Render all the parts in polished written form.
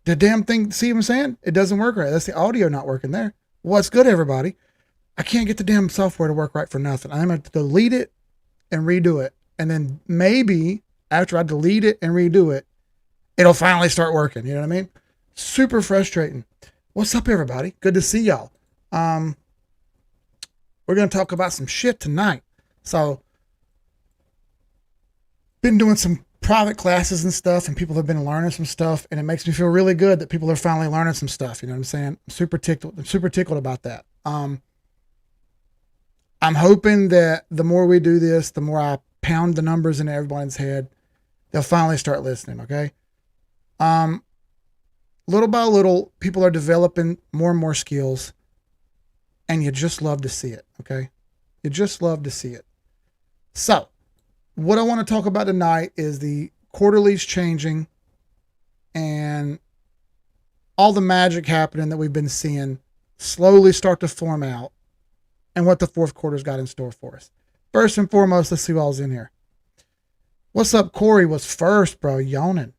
The damn thing, see what I'm saying? It doesn't work right. That's the audio not working there. What's good, everybody? I can't get the damn software to work right for nothing. I'm going to delete it and redo it. And then maybe after I delete it and redo it, it'll finally start working. You know what I mean? Super frustrating. What's up, everybody? Good to see y'all. We're going to talk about some shit tonight. So, been doing some private classes and stuff, and people have been learning some stuff, and it makes me feel really good that people are finally learning some stuff. You know what I'm saying? I'm super tickled about that. I'm hoping that the more we do this, the more I pound the numbers in everyone's head, they'll finally start listening. Okay. Little by little, people are developing more and more skills, and you just love to see it. Okay. You just love to see it. So, what I want to talk about tonight is the quarterlies changing and all the magic happening that we've been seeing slowly start to form out and what the fourth quarter's got in store for us. First and foremost, let's see what all's in here. What's up, Corey was first, bro, yawning.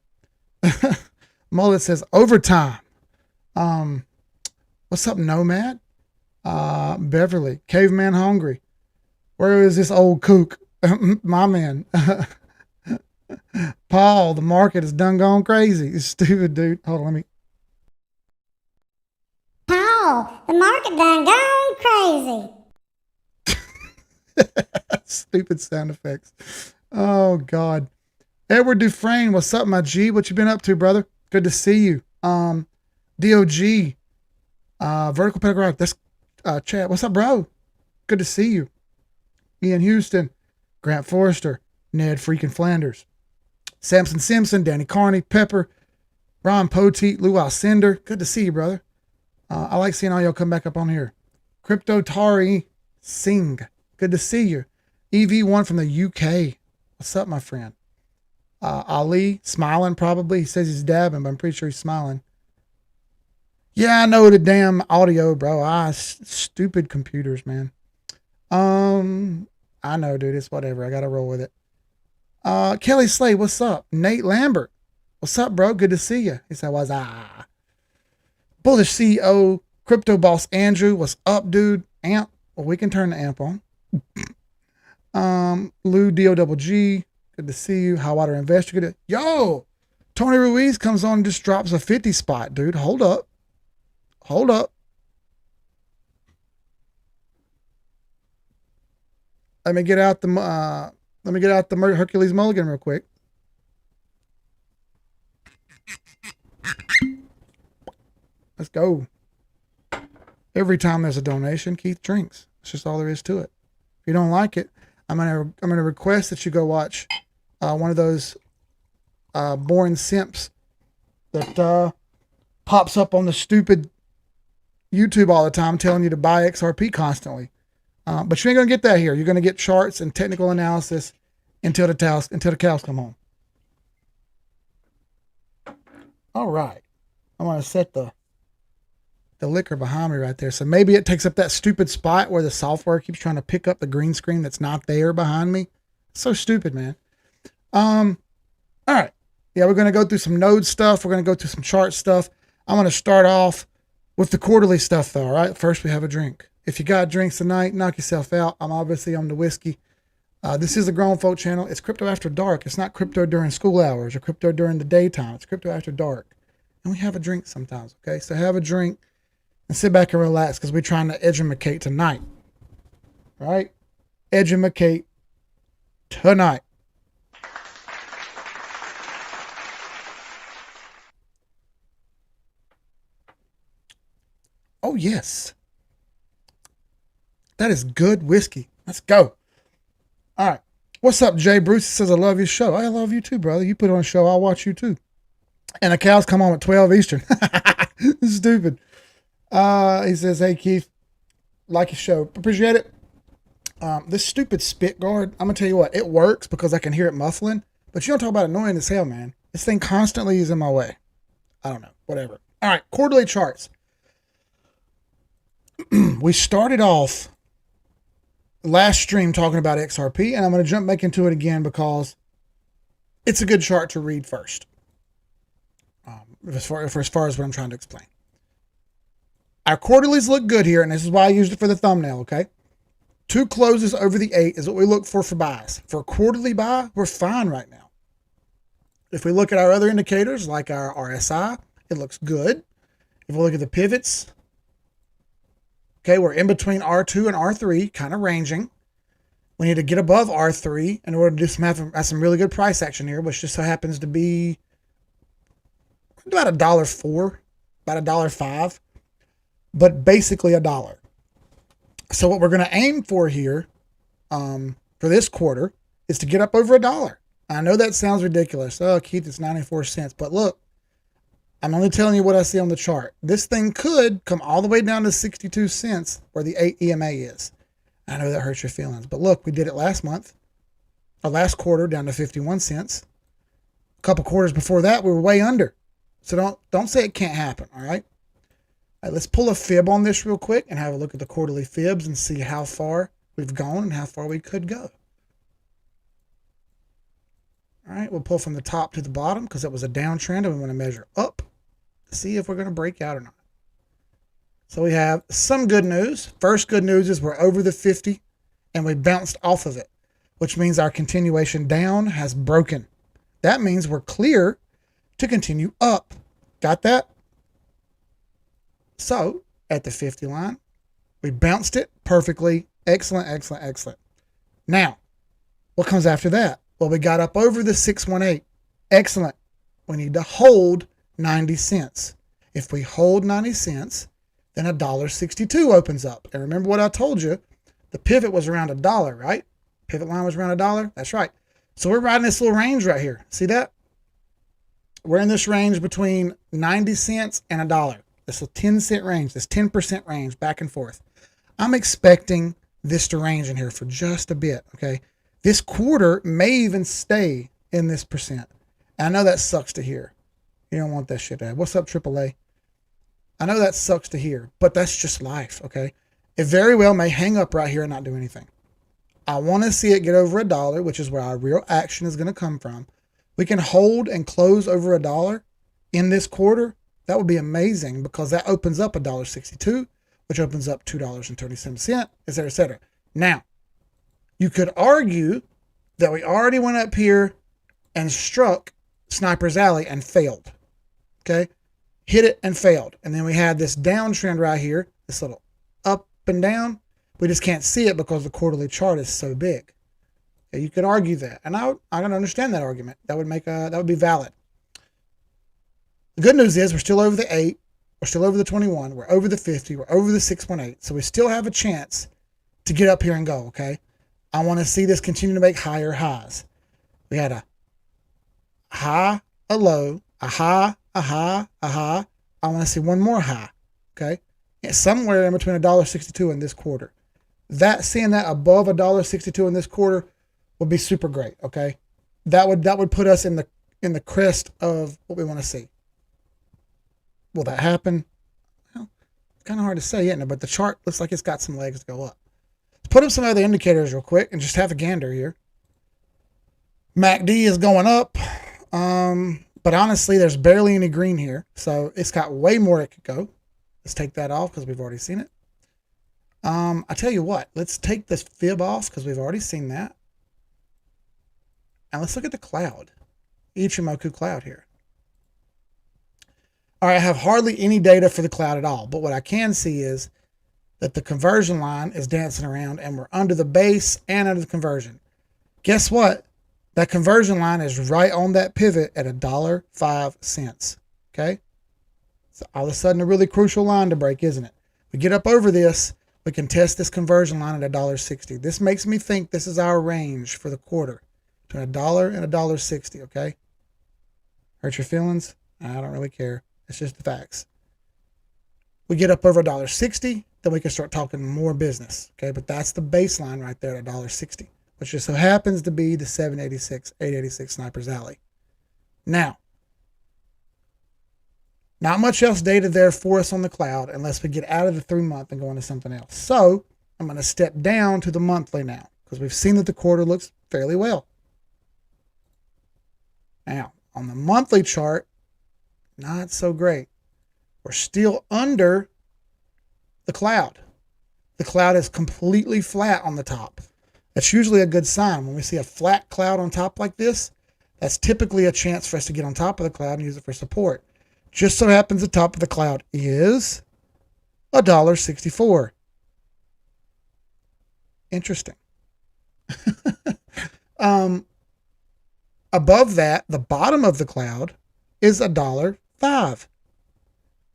Mullet says overtime. What's up, Nomad? Beverly, Caveman Hungry. Where is this old kook? My man. Paul, the market is done gone crazy. It's stupid, dude. Hold on, let me. Paul, the market done gone crazy. Stupid sound effects. Oh, God. Edward Dufresne, what's up, my G? What you been up to, brother? Good to see you. DOG, Vertical Pedagogic. That's Chad. What's up, bro? Good to see you. Ian Houston, Grant Forrester, Ned freaking Flanders, Samson Simpson, Danny Carney, Pepper, Ron Poteet, Lou Alcindor. Good to see you, brother. I like seeing all y'all come back up on here. Crypto Tari Singh. Good to see you. EV1 from the UK. What's up, my friend? Ali, smiling probably. He says he's dabbing, but I'm pretty sure he's smiling. Yeah, I know the damn audio, bro. Stupid computers, man. I know, dude. It's whatever. I gotta roll with it. Kelly Slade, what's up? Nate Lambert, what's up, bro? Good to see you. He said, "Was Bullish CEO, Crypto Boss Andrew, what's up, dude? Amp, well, we can turn the amp on. Lou DOGG, good to see you. How Water Investigator, yo, Tony Ruiz comes on and just drops a 50 spot, dude. Hold up. Let me get out the Hercules Mulligan real quick. Let's go. Every time there's a donation, Keith drinks. That's just all there is to it. If you don't like it, I'm gonna request that you go watch one of those boring simps that pops up on the stupid YouTube all the time telling you to buy XRP constantly. But you ain't gonna get that here. You're gonna get charts and technical analysis until the cows come home. All right, I'm gonna set the liquor behind me right there. So maybe it takes up that stupid spot where the software keeps trying to pick up the green screen that's not there behind me. So stupid, man. All right. Yeah, we're gonna go through some node stuff. We're gonna go through some chart stuff. I'm gonna start off with the quarterly stuff though. All right. First, we have a drink. If you got drinks tonight, knock yourself out. I'm obviously on the whiskey. This is a grown folk channel. It's crypto after dark. It's not crypto during school hours or crypto during the daytime. It's crypto after dark. And we have a drink sometimes. Okay. So have a drink and sit back and relax because we're trying to educate tonight. All right. Educate tonight. Oh, yes. That is good whiskey. Let's go. All right. What's up, Jay Bruce? He says, I love your show. I love you too, brother. You put on a show, I'll watch you too. And the cows come on at 12 Eastern. Stupid. He says, hey, Keith, like your show. Appreciate it. This stupid spit guard, I'm going to tell you what, it works because I can hear it muffling. But you don't talk about annoying as hell, man. This thing constantly is in my way. I don't know. Whatever. All right. Quarterly charts. We started off last stream talking about XRP, and I'm going to jump back into it again because it's a good chart to read first. as far as what I'm trying to explain. Our quarterlies look good here, and this is why I used it for the thumbnail, okay? 2 closes over the 8 is what we look for buys. For a quarterly buy, we're fine right now. If we look at our other indicators, like our RSI, it looks good. If we look at the pivots, okay, we're in between R2 and R3, kind of ranging. We need to get above R3 in order to do some really good price action here, which just so happens to be about $1.04, about $1.05, but basically $1. So what we're going to aim for here for this quarter is to get up over $1. I know that sounds ridiculous. Oh, Keith, it's 94 cents. But look, I'm only telling you what I see on the chart. This thing could come all the way down to 62 cents where the 8 EMA is. I know that hurts your feelings. But look, we did it last month. Our last quarter down to 51 cents. A couple quarters before that, we were way under. So don't say it can't happen, all right? All right, let's pull a fib on this real quick and have a look at the quarterly fibs and see how far we've gone and how far we could go. All right, we'll pull from the top to the bottom because it was a downtrend and we want to measure up to see if we're going to break out or not. So we have some good news. First good news is we're over the 50 and we bounced off of it, which means our continuation down has broken. That means we're clear to continue up. Got that? So at the 50 line, we bounced it perfectly. Excellent, excellent, excellent. Now, what comes after that? Well, we got up over the 618. Excellent. We need to hold 90 cents. If we hold 90 cents, then $1.62 opens up. And remember what I told you, the pivot was around $1, right? Pivot line was around $1. That's right. So we're riding this little range right here. See that? We're in this range between 90 cents and $1. This little 10-cent range, this 10% range, back and forth. I'm expecting this to range in here for just a bit, okay? This quarter may even stay in this percent. And I know that sucks to hear. You don't want that shit to happen. What's up, AAA? I know that sucks to hear, but that's just life, okay? It very well may hang up right here and not do anything. I want to see it get over $1, which is where our real action is going to come from. We can hold and close over $1 in this quarter. That would be amazing because that opens up $1.62, which opens up $2.37, et cetera, et cetera. Now, you could argue that we already went up here and struck Sniper's Alley and failed. Okay? Hit it and failed. And then we had this downtrend right here, this little up and down. We just can't see it because the quarterly chart is so big. Okay, you could argue that. And I don't understand that argument. That would be valid. The good news is we're still over the 8. We're still over the 21. We're over the 50. We're over the 618. So we still have a chance to get up here and go, okay? I want to see this continue to make higher highs. We had a high, a low, a high, a high, a high. I want to see one more high, okay? It's somewhere in between $1.62 in this quarter. Seeing that above $1.62 in this quarter would be super great, okay? That would put us in the crest of what we want to see. Will that happen? Well, it's kind of hard to say, isn't it? But the chart looks like it's got some legs to go up. Let's put up some other indicators real quick and just have a gander here. MACD is going up, but honestly, there's barely any green here. So it's got way more it could go. Let's take that off because we've already seen it. I tell you what, let's take this fib off because we've already seen that. And let's look at the cloud, Ichimoku cloud here. All right, I have hardly any data for the cloud at all, but what I can see is that the conversion line is dancing around and we're under the base and under the conversion. Guess what? That conversion line is right on that pivot at $1.05. Okay? So all of a sudden a really crucial line to break, isn't it? We get up over this, we can test this conversion line at $1.60. This makes me think this is our range for the quarter, between $1 and $1.60, okay? Hurt your feelings? I don't really care. It's just the facts. We get up over $1.60, then we can start talking more business, okay? But that's the baseline right there at $1.60, which just so happens to be the 786, 886 Sniper's Alley. Now, not much else data there for us on the cloud unless we get out of the 3-month and go into something else. So I'm going to step down to the monthly now because we've seen that the quarter looks fairly well. Now, on the monthly chart, Not so great. We're still under the cloud. The cloud is completely flat on the top. That's usually a good sign. When we see a flat cloud on top like this, that's typically a chance for us to get on top of the cloud and use it for support. Just so happens the top of the cloud is $1.64. Interesting. Above that, the bottom of the cloud is $1.05.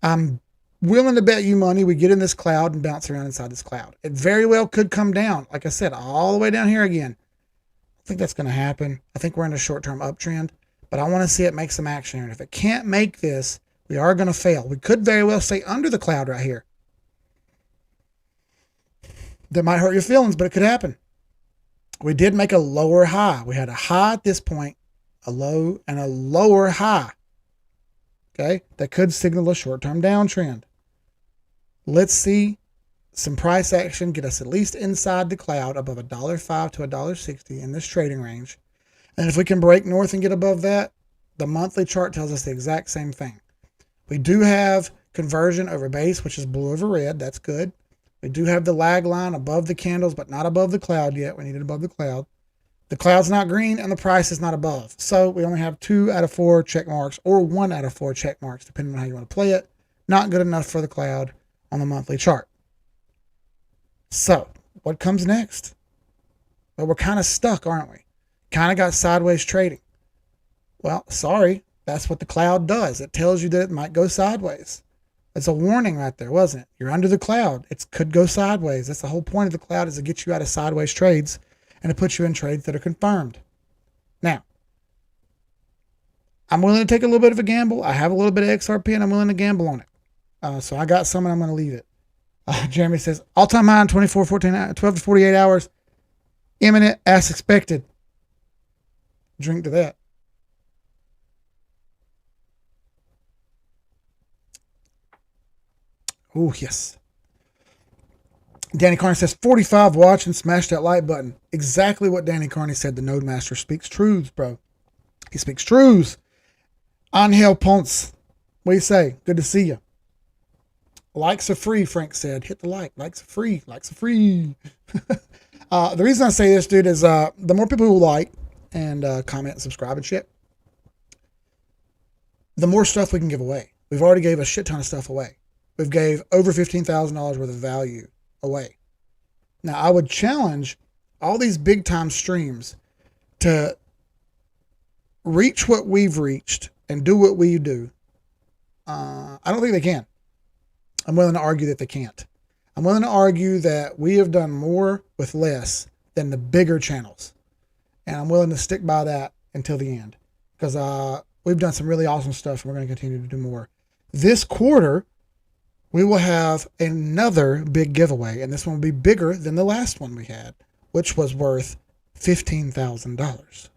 I'm willing to bet you money we get in this cloud and bounce around inside this cloud. It very well could come down, like I said, all the way down here again. I think that's going to happen. I think we're in a short-term uptrend, but I want to see it make some action here. And if it can't make this, we are going to fail. We could very well stay under the cloud right here. That might hurt your feelings, but it could happen. We did make a lower high. We had a high at this point, a low, and a lower high. Okay, that could signal a short-term downtrend. Let's see some price action get us at least inside the cloud above $1.05 to $1.60 in this trading range. And if we can break north and get above that, the monthly chart tells us the exact same thing. We do have conversion over base, which is blue over red. That's good. We do have the lag line above the candles, but not above the cloud yet. We need it above the cloud. The cloud's not green and the price is not above. So we only have 2 out of 4 check marks or 1 out of 4 check marks, depending on how you want to play it. Not good enough for the cloud on the monthly chart. So what comes next? Well, we're kind of stuck, aren't we? Kind of got sideways trading. Well, sorry. That's what the cloud does. It tells you that it might go sideways. It's a warning right there, wasn't it? You're under the cloud. It could go sideways. That's the whole point of the cloud, is to get you out of sideways trades and to put you in trades that are confirmed. Now, I'm willing to take a little bit of a gamble. I have a little bit of XRP and I'm willing to gamble on it. So I got some and I'm going to leave it. Jeremy says, all-time high in 12 to 48 hours. Imminent as expected. Drink to that. Oh, yes. Danny Carney says, 45, watch and smash that like button. Exactly what Danny Carney said. The Node Master speaks truths, bro. He speaks truths. Angel Ponce, what do you say? Good to see you. Likes are free, Frank said. Hit the like. Likes are free. Likes are free. The reason I say this, dude, is the more people who like and comment and subscribe and shit, the more stuff we can give away. We've already gave a shit ton of stuff away. We've gave over $15,000 worth of value away. Now, I would challenge all these big time streams to reach what we've reached and do what we do. I don't think they can. I'm willing to argue that they can't. I'm willing to argue that we have done more with less than the bigger channels. And I'm willing to stick by that until the end. Because we've done some really awesome stuff and we're going to continue to do more. This quarter, we will have another big giveaway. And this one will be bigger than the last one we had, which was worth $15,000.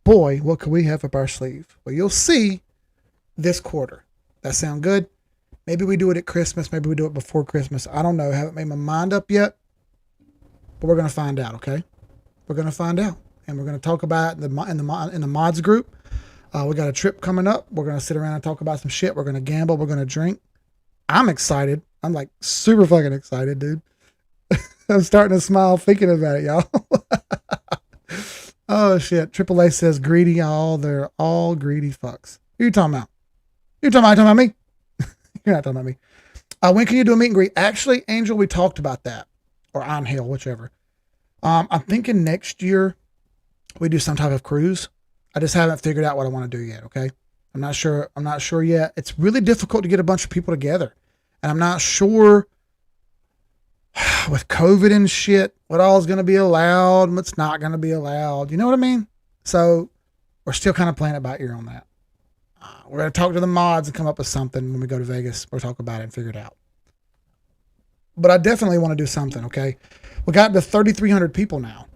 Boy, what could we have up our sleeve? Well, you'll see this quarter. That sound good? Maybe we do it at Christmas. Maybe we do it before Christmas. I don't know. I haven't made my mind up yet. But we're going to find out, okay? We're going to find out. And we're going to talk about it in the mods group. We got a trip coming up. We're going to sit around and talk about some shit. We're going to gamble. We're going to drink. I'm excited. I'm like super fucking excited, dude. I'm starting to smile thinking about it, y'all. Oh, shit. AAA says greedy. They're all greedy fucks. Who you talking about? You talking about me? You're not talking about me. When can you do a meet and greet? Actually, Angel, we talked about that. Or Angel, whichever. I'm thinking next year we do some type of cruise. I just haven't figured out what I want to do yet, okay? I'm not sure yet. It's really difficult to get a bunch of people together. And I'm not sure with COVID and shit, what all is going to be allowed and what's not going to be allowed. You know what I mean? So we're still kind of playing it by ear on that. We're going to talk to the mods and come up with something when we go to Vegas. We'll talk about it and figure it out. But I definitely want to do something, okay? We got to 3,300 people now.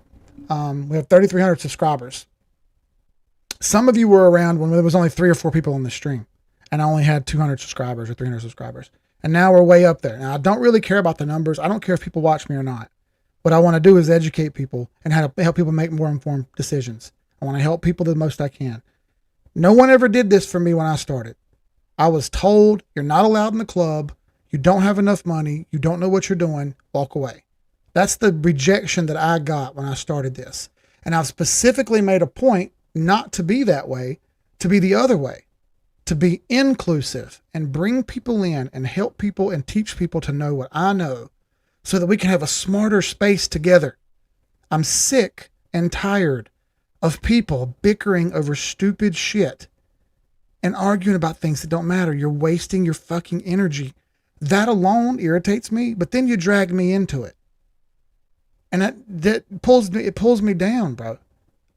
We have 3,300 subscribers. Some of you were around when there was only 3 or 4 people on the stream. And I only had 200 subscribers or 300 subscribers. And now we're way up there. Now, I don't really care about the numbers. I don't care if people watch me or not. What I want to do is educate people and how to help people make more informed decisions. I want to help people the most I can. No one ever did this for me when I started. I was told, you're not allowed in the club. You don't have enough money. You don't know what you're doing. Walk away. That's the rejection that I got when I started this. And I've specifically made a point not to be that way, to be the other way, to be inclusive and bring people in and help people and teach people to know what I know so that we can have a smarter space together. I'm sick and tired of people bickering over stupid shit and arguing about things that don't matter. You're wasting your fucking energy. That alone irritates me, but then you drag me into it. And that pulls me down, bro.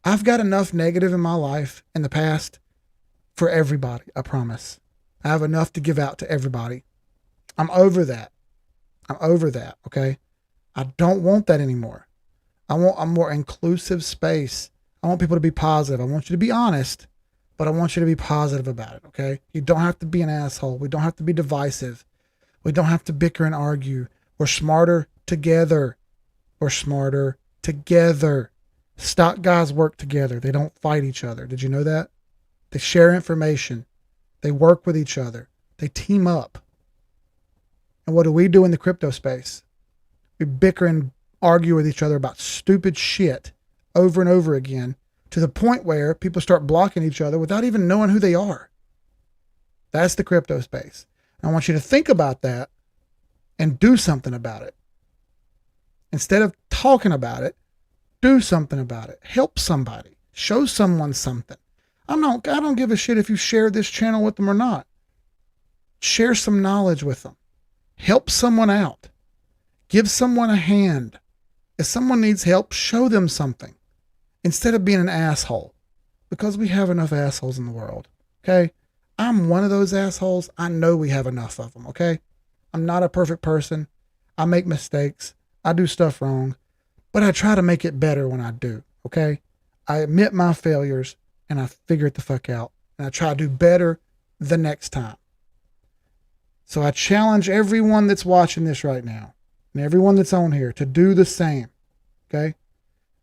I've got enough negative in my life in the past for everybody, I promise. I have enough to give out to everybody. I'm over that. Okay? I don't want that anymore. I want a more inclusive space. I want people to be positive. I want you to be honest, but I want you to be positive about it, okay? You don't have to be an asshole. We don't have to be divisive. We don't have to bicker and argue. We're smarter together. We're smarter together. Stock guys work together. They don't fight each other. Did you know that? They share information. They work with each other. They team up. And what do we do in the crypto space? We bicker and argue with each other about stupid shit over and over again to the point where people start blocking each other without even knowing who they are. That's the crypto space. And I want you to think about that and do something about it. Instead of talking about it, do something about it. Help somebody. Show someone something. I don't give a shit if you share this channel with them or not. Share some knowledge with them. Help someone out. Give someone a hand. If someone needs help, show them something instead of being an asshole, because we have enough assholes in the world. Okay. I'm one of those assholes. I know we have enough of them. Okay. I'm not a perfect person. I make mistakes. I do stuff wrong, but I try to make it better when I do. Okay. I admit my failures and I figure it the fuck out, and I try to do better the next time. So I challenge everyone that's watching this right now and everyone that's on here to do the same. Okay.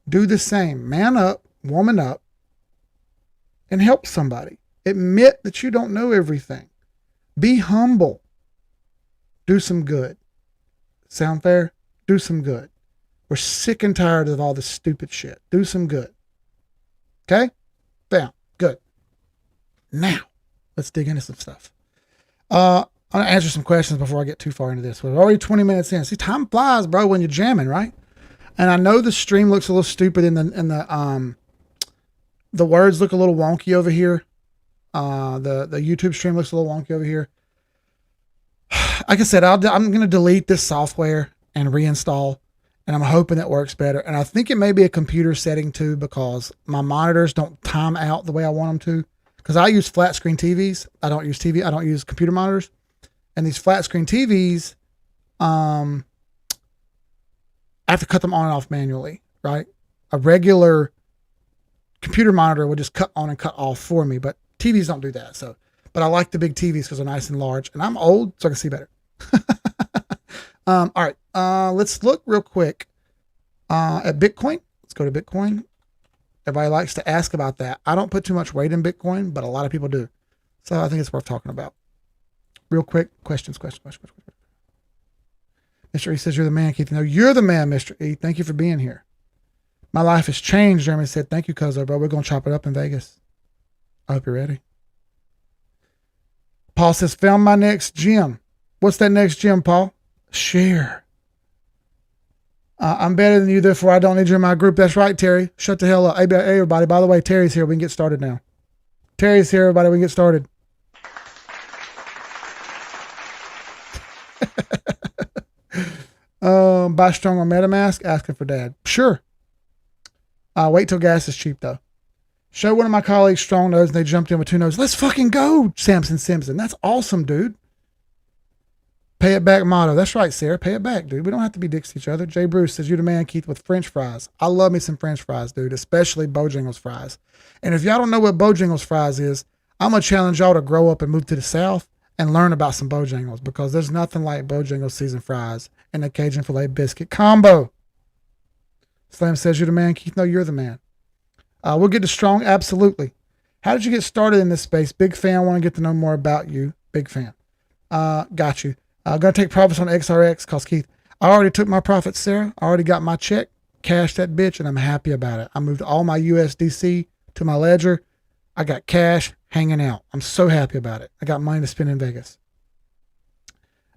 Do the same. Man up, woman up, and help somebody. Admit that you don't know everything. Be humble. Do some good. Sound fair? Do some good. We're sick and tired of all this stupid shit. Do some good. Okay? Bam. Good. Now, let's dig into some stuff. I'm going to answer some questions before I get too far into this. We're already 20 minutes in. See, time flies, bro, when you're jamming, right? And I know the stream looks a little stupid the words look a little wonky over here. The YouTube stream looks a little wonky over here. Like I said, I'm going to delete this software and reinstall, and I'm hoping that works better. And I think it may be a computer setting too, because my monitors don't time out the way I want them to. Because I use flat screen TVs. I don't use computer monitors. And these flat screen TVs, I have to cut them on and off manually, right? A regular computer monitor would just cut on and cut off for me, but TVs don't do that. So, but I like the big TVs because they're nice and large, and I'm old, so I can see better. All right. Let's look real quick at Bitcoin. Let's go to Bitcoin. Everybody likes to ask about that. I don't put too much weight in Bitcoin, but a lot of people do. So I think it's worth talking about. Real quick, questions. Mr. E says, you're the man, Keith. No, you're the man, Mr. E. Thank you for being here. My life has changed. Jeremy said, thank you, Cuzzo, bro. We're going to chop it up in Vegas. I hope you're ready. Paul says, found my next gym. What's that next gym, Paul? Share. I'm better than you, therefore I don't need you in my group. That's right, Terry. Shut the hell up. Hey, everybody. By the way, Terry's here. We can get started now. Terry's here, everybody. We can get started. Buy strong on MetaMask, asking for dad. Sure. Wait till gas is cheap though. Show one of my colleagues strong nodes and they jumped in with 2 nodes. Let's fucking go, Samson Simpson. That's awesome, dude. Pay it back motto. That's right, Sarah. Pay it back, dude. We don't have to be dicks to each other. Jay Bruce says, you're the man, Keith, with French fries. I love me some French fries, dude, especially Bojangles fries. And if y'all don't know what Bojangles fries is, I'm going to challenge y'all to grow up and move to the South and learn about some Bojangles, because there's nothing like Bojangles seasoned fries and a Cajun filet biscuit combo. Slam says, you're the man, Keith. No, you're the man. We'll get to strong. Absolutely. How did you get started in this space? Big fan. Want to get to know more about you. Big fan. Got you. Gonna take profits on XRX. Cause Keith, I already took my profits, Sarah. I already got my check, cashed that bitch, and I'm happy about it. I moved all my USDC to my ledger. I got cash hanging out. I'm so happy about it. I got money to spend in Vegas.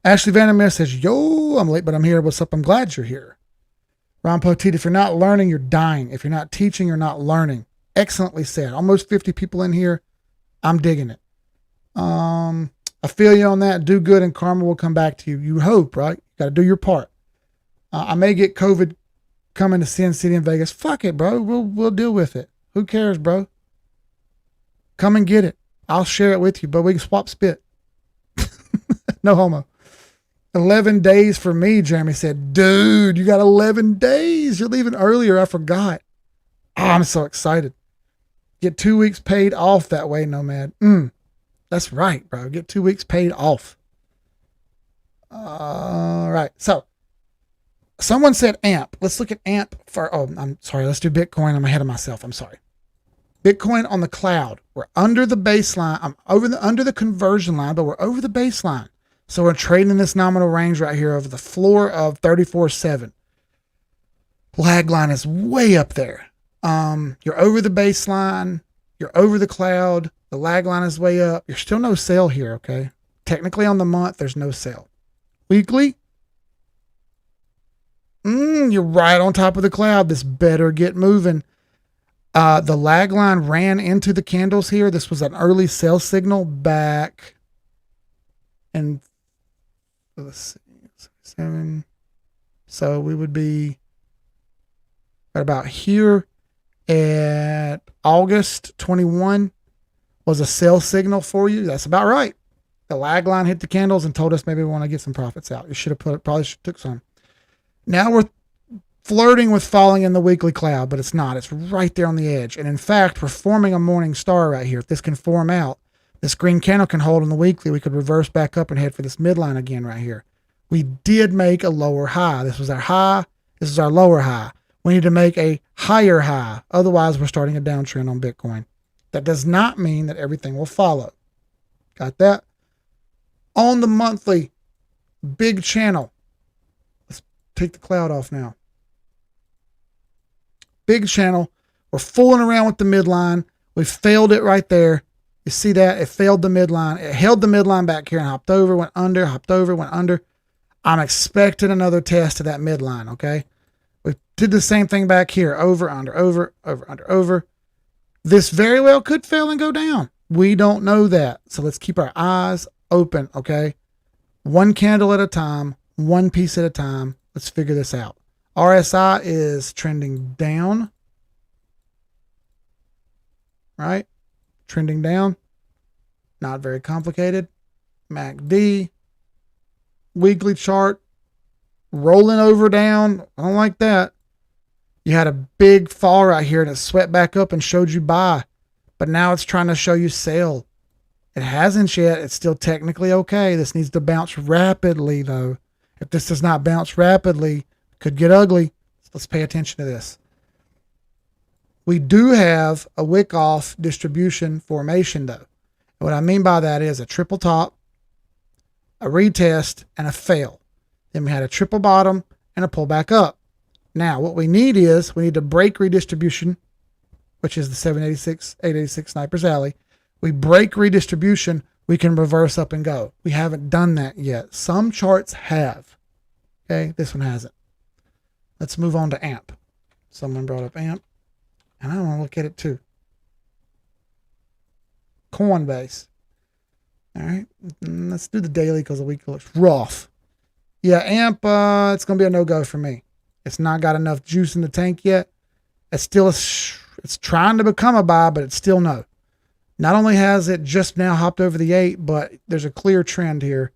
Ashley Vandermeer says, yo, I'm late, but I'm here. What's up? I'm glad you're here. Ron Poteet, if you're not learning, you're dying. If you're not teaching, you're not learning. Excellently said. Almost 50 people in here. I'm digging it. I feel you on that. Do good and karma will come back to you. You hope, right? You got to do your part. I may get COVID coming to Sin City in Vegas. Fuck it, bro. We'll deal with it. Who cares, bro? Come and get it. I'll share it with you, but we can swap spit. No homo. 11 days for me, Jeremy said. Dude, you got 11 days. You're leaving earlier. I forgot. Oh, I'm so excited. Get 2 weeks paid off that way, Nomad. That's right, bro. Get 2 weeks paid off. All right. So, someone said AMP. Let's look at AMP for, I'm sorry. Let's do Bitcoin. I'm ahead of myself. I'm sorry. Bitcoin on the cloud. We're under the baseline. I'm under the conversion line, but we're over the baseline. So we're trading in this nominal range right here over the floor of 34.7. Lag line is way up there. You're over the baseline. You're over the cloud. The lag line is way up. You're still no sale here, okay? Technically on the month, there's no sale. Weekly? You're right on top of the cloud. This better get moving. The lag line ran into the candles here. This was an early sell signal back. And let's see, 7. So we would be right about here at August 21 was a sell signal for you. That's about right. The lag line hit the candles and told us maybe we want to get some profits out. You should have probably took some. Now we're flirting with falling in the weekly cloud, but it's not. It's right there on the edge. And in fact, we're forming a morning star right here. If this can form out, this green candle can hold on the weekly. We could reverse back up and head for this midline again right here. We did make a lower high. This was our high. This is our lower high. We need to make a higher high. Otherwise, we're starting a downtrend on Bitcoin. That does not mean that everything will follow. Got that? On the monthly, big channel. Let's take the cloud off now. Big channel. We're fooling around with the midline. We failed it right there. You see that? It failed the midline. It held the midline back here and hopped over, went under, hopped over, went under. I'm expecting another test of that midline, okay? We did the same thing back here. Over, under, over, over, under, over. This very well could fail and go down. We don't know that. So let's keep our eyes open, okay? One candle at a time, one piece at a time. Let's figure this out. RSI is trending down. Right? Trending down. Not very complicated. MACD. Weekly chart. Rolling over down. I don't like that. You had a big fall right here and it swept back up and showed you buy. But now it's trying to show you sell. It hasn't yet. It's still technically okay. This needs to bounce rapidly though. If this does not bounce rapidly, it could get ugly. So let's pay attention to this. We do have a wick off distribution formation though. And what I mean by that is a triple top, a retest, and a fail. Then we had a triple bottom and a pull back up. Now what we need to break redistribution, which is the 786, 886 Sniper's Alley. We break redistribution, we can reverse up and go. We haven't done that yet. Some charts have. Okay, this one hasn't. Let's move on to AMP. Someone brought up AMP. And I want to look at it too. Coinbase. All right. Let's do the daily because the week looks rough. Yeah, AMP, it's going to be a no-go for me. It's not got enough juice in the tank yet. It's still, it's trying to become a buy, but it's still no. Not only has it just now hopped over the 8, but there's a clear trend here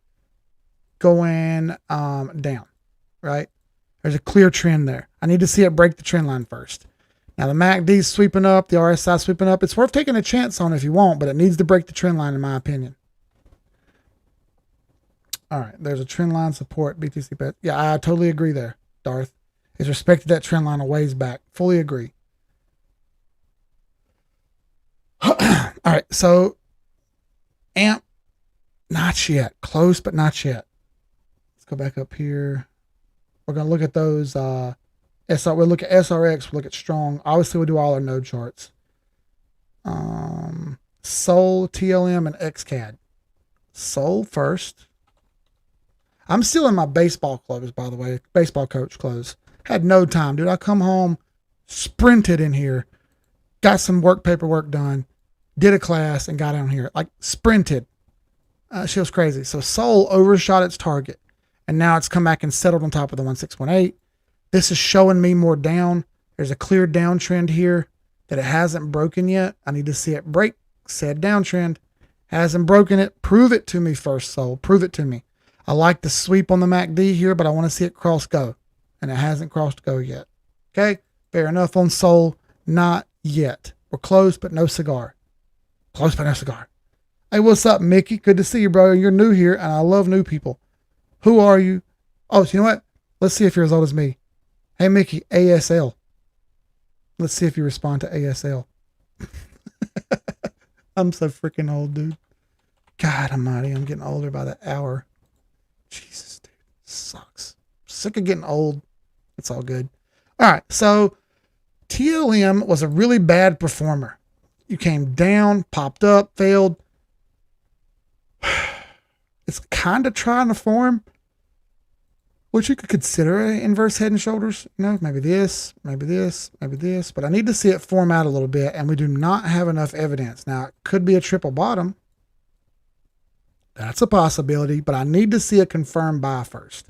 going down, right? There's a clear trend there. I need to see it break the trend line first. Now the MACD's sweeping up, the RSI sweeping up. It's worth taking a chance on if you want, but it needs to break the trend line in my opinion. All right, there's a trend line support, BTC bet. Yeah, I totally agree there, Darth. It's respected that trend line a ways back. Fully agree. All right, so amp, not yet. Close, but not yet. Let's go back up here. We're going to look at those. We'll look at SRX. We'll look at strong. Obviously, we'll do all our node charts. Soul, TLM, and XCAD. Soul first. I'm still in my baseball clothes, by the way. Baseball coach clothes. Had no time, dude. I come home, sprinted in here, got some work paperwork done, did a class, and got down here. Like, sprinted. She was crazy. So Soul overshot its target, and now it's come back and settled on top of the 1618. This is showing me more down. There's a clear downtrend here that it hasn't broken yet. I need to see it break said downtrend. Hasn't broken it. Prove it to me first, Soul. Prove it to me. I like the sweep on the MACD here, but I want to see it cross go. And it hasn't crossed go yet. Okay? Fair enough on Soul. Not yet. We're close, but no cigar. Close, but no cigar. Hey, what's up, Mickey? Good to see you, bro. You're new here, and I love new people. Who are you? Oh, so you know what? Let's see if you're as old as me. Hey, Mickey, ASL. Let's see if you respond to ASL. I'm so freaking old, dude. God almighty, I'm getting older by the hour. Jesus, dude. Sucks. Sick of getting old. It's all good. All right, so TLM was a really bad performer. You came down, popped up, failed. It's kind of trying to form, which you could consider an inverse head and shoulders. You know, maybe this, maybe this, maybe this. But I need to see it form out a little bit, and we do not have enough evidence. Now, it could be a triple bottom. That's a possibility, but I need to see a confirmed buy first.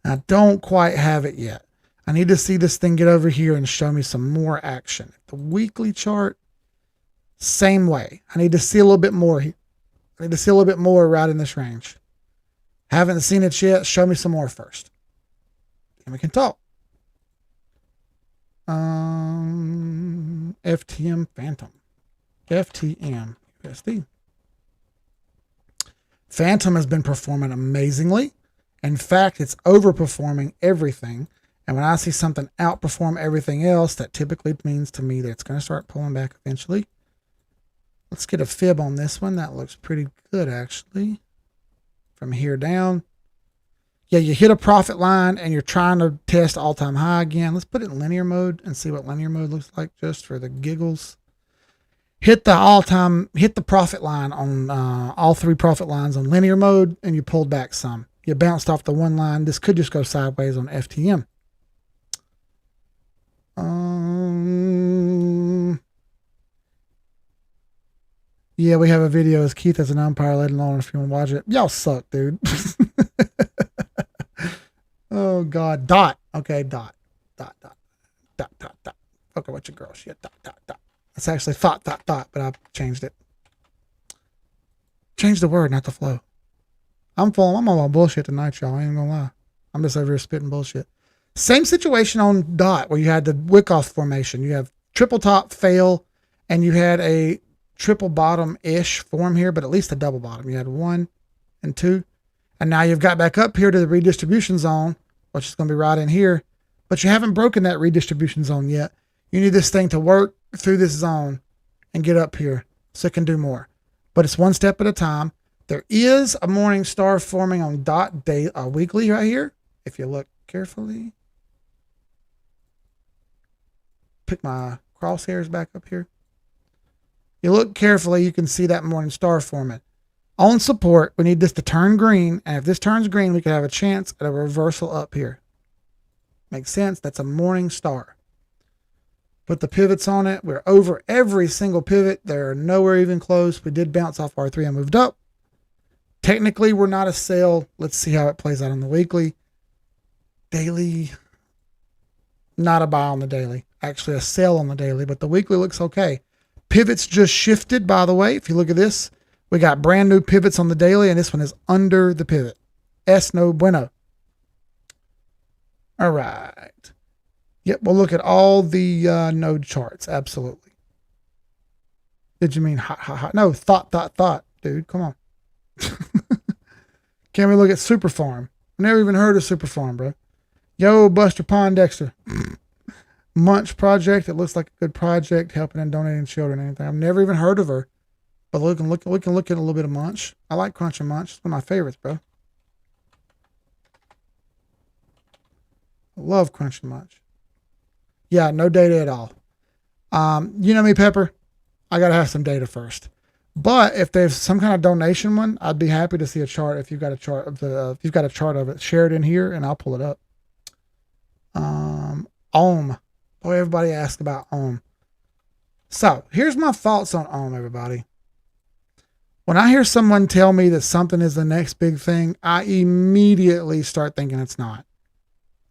And I don't quite have it yet. I need to see this thing get over here and show me some more action. The weekly chart, same way. I need to see a little bit more. I need to see a little bit more right in this range. Haven't seen it yet. Show me some more first. And we can talk. FTM Phantom. FTM USD. Phantom has been performing amazingly. In fact, it's overperforming everything. And when I see something outperform everything else, that typically means to me that it's going to start pulling back eventually. Let's get a fib on this one. That looks pretty good, actually. From here down. Yeah, you hit a profit line and you're trying to test all-time high again. Let's put it in linear mode and see what linear mode looks like just for the giggles. Hit the profit line on all three profit lines on linear mode, and you pulled back some. You bounced off the one line. This could just go sideways on FTM. Yeah, we have a video as Keith as an umpire. Let alone if you want to watch it. Y'all suck, dude. Oh God, dot. Okay, dot. Okay, what's your girl? Shit, dot. It's actually thought, but I changed it. Changed the word, not the flow. I'm on my bullshit tonight, y'all. I ain't gonna lie. I'm just over here spitting bullshit. Same situation on dot where you had the Wyckoff formation. You have triple top fail, and you had a triple bottom-ish form here, but at least a double bottom. You had 1 and 2. And now you've got back up here to the redistribution zone, which is going to be right in here. But you haven't broken that redistribution zone yet. You need this thing to work through this zone and get up here so it can do more. But it's one step at a time. There is a morning star forming on dot day weekly right here. If you look carefully. Pick my crosshairs back up here. You look carefully, you can see that morning star forming. On support, we need this to turn green. And if this turns green, we could have a chance at a reversal up here. Makes sense? That's a morning star. Put the pivots on it. We're over every single pivot. They're nowhere even close. We did bounce off R3 and moved up. Technically, we're not a sell. Let's see how it plays out on the weekly. Daily, not a buy on the daily. Actually, a sell on the daily, but the weekly looks okay. Pivots just shifted, by the way. If you look at this, we got brand new pivots on the daily, and this one is under the pivot. Es no bueno. All right. Yep, we'll look at all the node charts. Absolutely. Did you mean hot? No, thought, dude. Come on. Can we look at Superfarm? I never even heard of Superfarm, bro. Yo, Buster Pondexter. Munch project. It looks like a good project, helping and donating children. Anything. I've never even heard of her. But we can look at a little bit of Munch. I like Crunch and Munch. It's one of my favorites, bro. I love Crunch and Munch. Yeah, no data at all. You know me, Pepper. I gotta have some data first. But if there's some kind of donation one, I'd be happy to see a chart. If you've got a chart of if you've got a chart of it, share it in here, and I'll pull it up. Ohm. Boy, everybody asks about Ohm. So here's my thoughts on Ohm, everybody. When I hear someone tell me that something is the next big thing, I immediately start thinking it's not.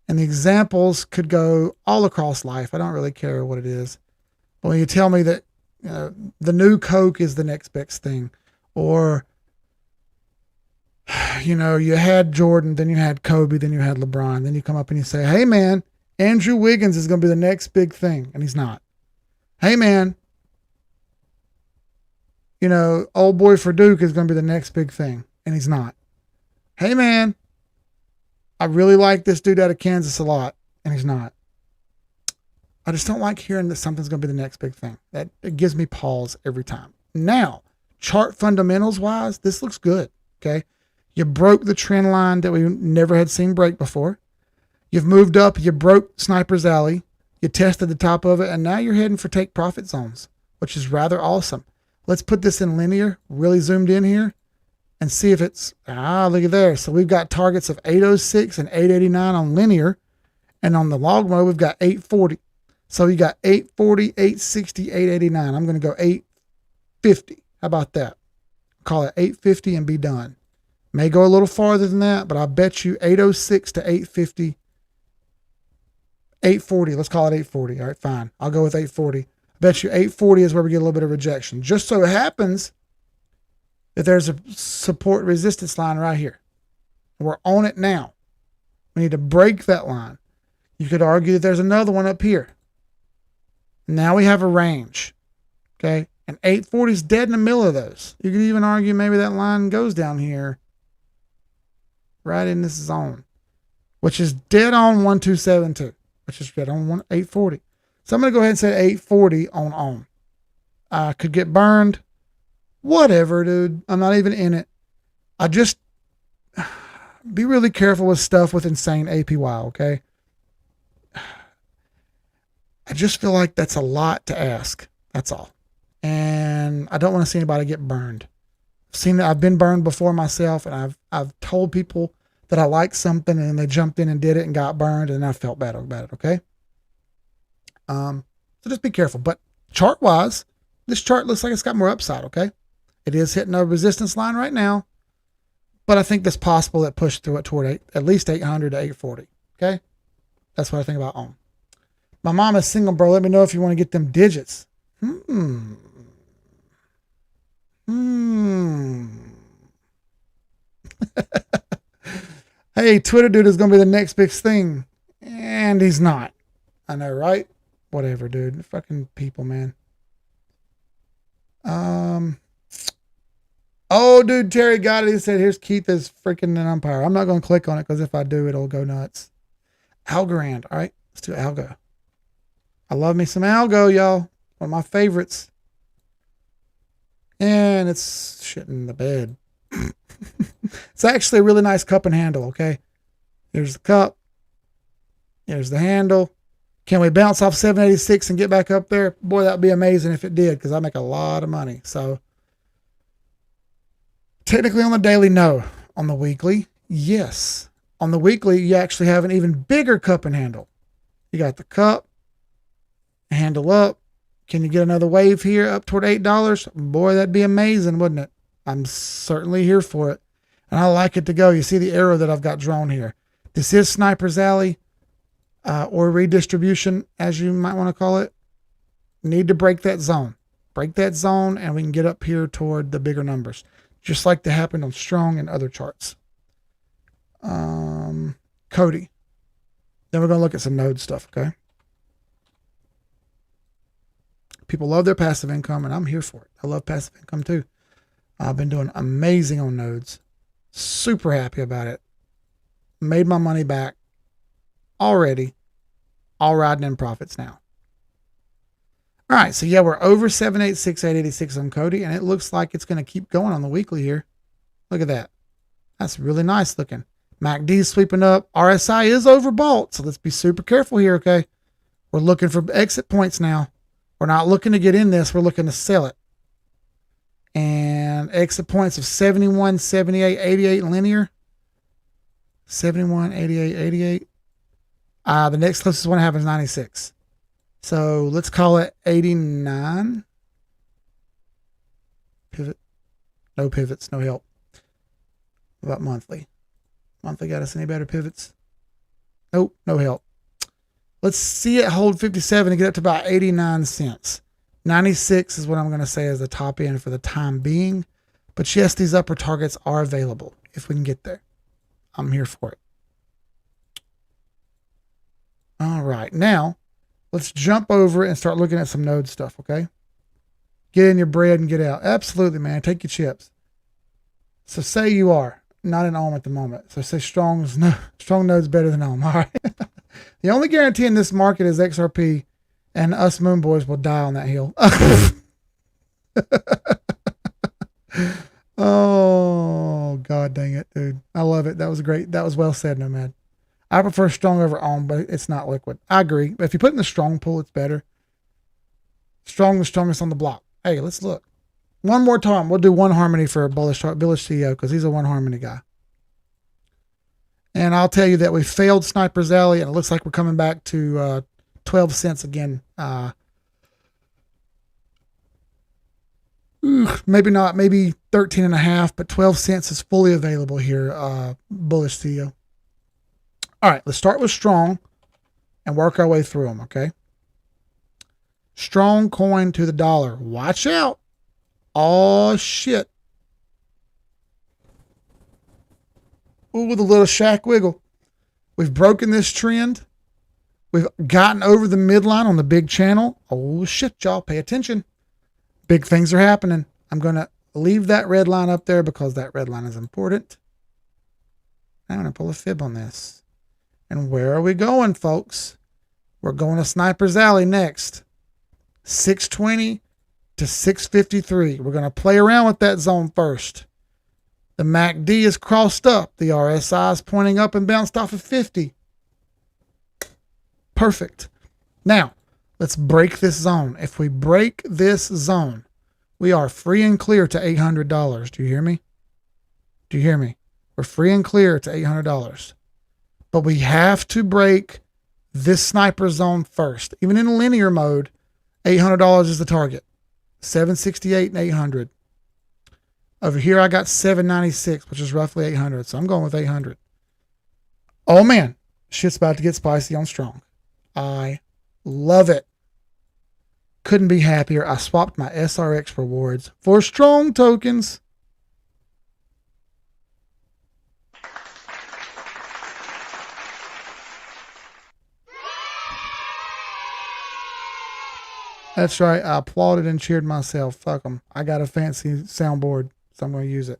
And the examples could go all across life. I don't really care what it is. But when you tell me that the new Coke is the next best thing, or you had Jordan, then you had Kobe, then you had LeBron, then you come up and you say, hey man, Andrew Wiggins is going to be the next big thing, and he's not. Hey man, old boy for Duke is going to be the next big thing, and he's not. Hey man, I really like this dude out of Kansas a lot, and he's not. I just don't like hearing that something's going to be the next big thing. It gives me pause every time. Now, chart fundamentals wise, this looks good. Okay. You broke the trend line that we never had seen break before. You've moved up. You broke Sniper's Alley. You tested the top of it, and now you're heading for take profit zones, which is rather awesome. Let's put this in linear, really zoomed in here, and see if it's, look at there. So we've got targets of 806 and 889 on linear, and on the log mode, we've got 840. So you got 840, 860, 889. I'm going to go 850. How about that? Call it 850 and be done. May go a little farther than that, but I bet you 806 to 850, 840. Let's call it 840. All right, fine. I'll go with 840. I bet you 840 is where we get a little bit of rejection. Just so it happens that there's a support resistance line right here. We're on it now. We need to break that line. You could argue that there's another one up here. Now we have a range. Okay. And 840 is dead in the middle of those. You could even argue maybe that line goes down here, right in this zone, which is dead on 1272, which is dead on 840. So I'm going to go ahead and say 840 on Ohm. I could get burned. Whatever, dude. I'm not even in it. I just be really careful with stuff with insane APY, okay? I just feel like that's a lot to ask. That's all. And I don't want to see anybody get burned. I've been burned before myself, and I've told people that I like something and they jumped in and did it and got burned, and I felt bad about it, okay? So just be careful. But chart-wise, this chart looks like it's got more upside, okay? It is hitting a resistance line right now, but I think it's possible it pushed through it toward at least 800 to 840, okay? That's what I think about Ohm. My mom is single, bro. Let me know if you want to get them digits. Hey, Twitter dude is going to be the next big thing. And he's not. I know, right? Whatever, dude. Fucking people, man. Oh, dude, Terry got it. He said, here's Keith as freaking an umpire. I'm not going to click on it because if I do, it'll go nuts. Algorand. All right, let's do Algo. I love me some Algo, y'all. One of my favorites. And it's shitting the bed. It's actually a really nice cup and handle, okay? Here's the cup. Here's the handle. Can we bounce off 786 and get back up there? Boy, that would be amazing if it did, because I make a lot of money. So technically on the daily, no. On the weekly, yes. On the weekly, you actually have an even bigger cup and handle. You got the cup, handle up. Can you get another wave here up toward $8? Boy, that'd be amazing, wouldn't it? I'm certainly here for it. And I like it to go. You see the arrow that I've got drawn here. This is Sniper's Alley, or redistribution, as you might want to call it. Need to break that zone. Break that zone, and we can get up here toward the bigger numbers, just like that happened on Strong and other charts. Cody. Then we're going to look at some node stuff, okay? People love their passive income, and I'm here for it. I love passive income too. I've been doing amazing on nodes. Super happy about it. Made my money back already. All riding in profits now. All right, so yeah, we're over 786,886 on Cody, and it looks like it's going to keep going on the weekly here. Look at that. That's really nice looking. MACD sweeping up. RSI is overbought, so let's be super careful here, okay? We're looking for exit points now. We're not looking to get in this. We're looking to sell it. And exit points of 71, 78, 88 linear. 71, 88, 88. The next closest one happens 96. So let's call it 89. Pivot. No pivots, no help. What about monthly? Monthly got us any better pivots? Nope, no help. Let's see it hold 57 and get up to about 89 cents. 96 is what I'm going to say is the top end for the time being. But yes, these upper targets are available if we can get there. I'm here for it. All right, now let's jump over and start looking at some node stuff, okay? Get in your bread and get out. Absolutely, man. Take your chips. So say you are not in Ohm at the moment. So say strong node's better than Ohm. All right. The only guarantee in this market is XRP, and us Moon Boys will die on that hill. Oh, God dang it, dude. I love it. That was great. That was well said, Nomad. I prefer strong over Ohm, but it's not liquid. I agree. But if you put in the strong pool, it's better. Strong, the strongest on the block. Hey, let's look. One more time. We'll do one harmony for Bullish CEO because he's a one harmony guy. And I'll tell you that we failed Sniper's Alley, and it looks like we're coming back to 12 cents again. Maybe not, maybe 13 and a half, but 12 cents is fully available here, Bullish CEO. All right, let's start with strong and work our way through them, okay? Strong coin to the dollar. Watch out. Oh, shit. Ooh, the little shack wiggle. We've broken this trend. We've gotten over the midline on the big channel. Oh, shit, y'all. Pay attention. Big things are happening. I'm going to leave that red line up there because that red line is important. I'm going to pull a fib on this. And where are we going, folks? We're going to Sniper's Alley next. 620 to 653. We're going to play around with that zone first. The MACD is crossed up. The RSI is pointing up and bounced off of 50. Perfect. Now, let's break this zone. If we break this zone, we are free and clear to $800. Do you hear me? Do you hear me? We're free and clear to $800. But we have to break this sniper zone first. Even in linear mode, $800 is the target. 768 and 800. Over here, I got 796, which is roughly 800. So I'm going with 800. Oh, man. Shit's about to get spicy on strong. I love it. Couldn't be happier. I swapped my SRX rewards for strong tokens. That's right. I applauded and cheered myself. Fuck them. I got a fancy soundboard, so I'm going to use it.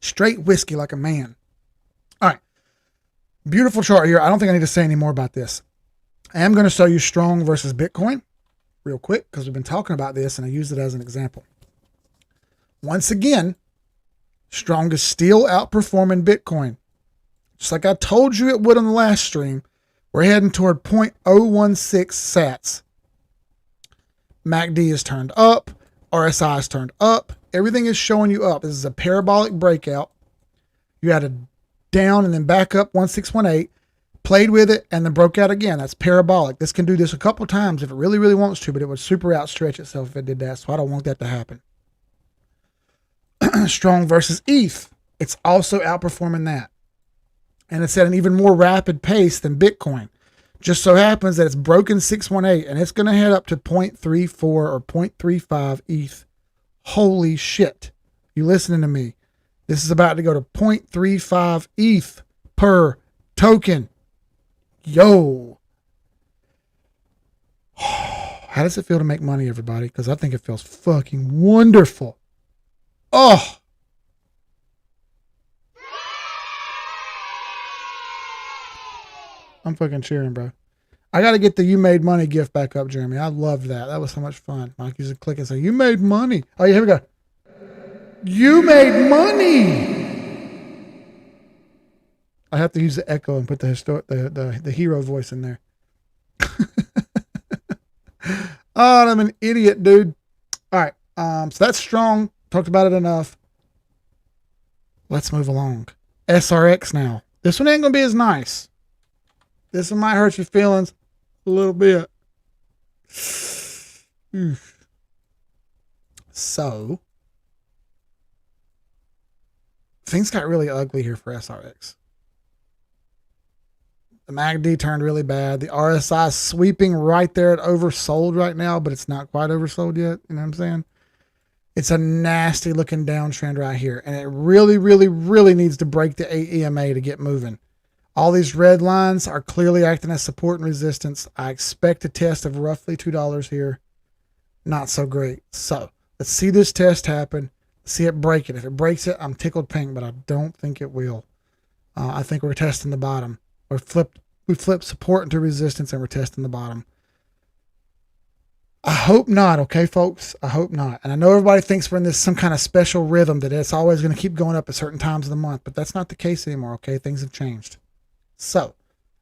Straight whiskey like a man. All right. Beautiful chart here. I don't think I need to say any more about this. I am going to show you strong versus Bitcoin real quick because we've been talking about this and I used it as an example. Once again, strong is still outperforming Bitcoin. Just like I told you it would on the last stream, we're heading toward 0.016 sats. MACD is turned up. RSI is turned up. Everything is showing you up. This is a parabolic breakout. You had a down and then back up 1618, played with it, and then broke out again. That's parabolic. This can do this a couple times if it really, really wants to, but it would super outstretch itself if it did that. So I don't want that to happen. Strong versus ETH. It's also outperforming that. And it's at an even more rapid pace than Bitcoin. Just so happens that it's broken 618 and it's going to head up to 0.34 or 0.35 ETH. Holy shit. You listening to me? This is about to go to 0.35 ETH per token. Yo. How does it feel to make money, everybody? Because I think it feels fucking wonderful. Oh. I'm fucking cheering, bro. I got to get the You Made Money gift back up, Jeremy. I loved that. That was so much fun. Mike used to click and say, You made money. Oh, yeah, here we go. You made money. I have to use the echo and put the hero voice in there. Oh, I'm an idiot, dude. All right. So that's strong. Talked about it enough. Let's move along. SRX now. This one ain't going to be as nice. This one might hurt your feelings a little bit. So, things got really ugly here for SRX. The MACD turned really bad. The RSI sweeping right there at oversold right now, but it's not quite oversold yet. You know what I'm saying? It's a nasty looking downtrend right here. And it really, really, really needs to break the AEMA to get moving. All these red lines are clearly acting as support and resistance. I expect a test of roughly $2 here. Not so great. So let's see this test happen. See it break it. If it breaks it, I'm tickled pink, but I don't think it will. I think we're testing the bottom. We flipped support into resistance and we're testing the bottom. I hope not, okay, folks? I hope not. And I know everybody thinks we're in this some kind of special rhythm that it's always going to keep going up at certain times of the month, but that's not the case anymore, okay? Things have changed. So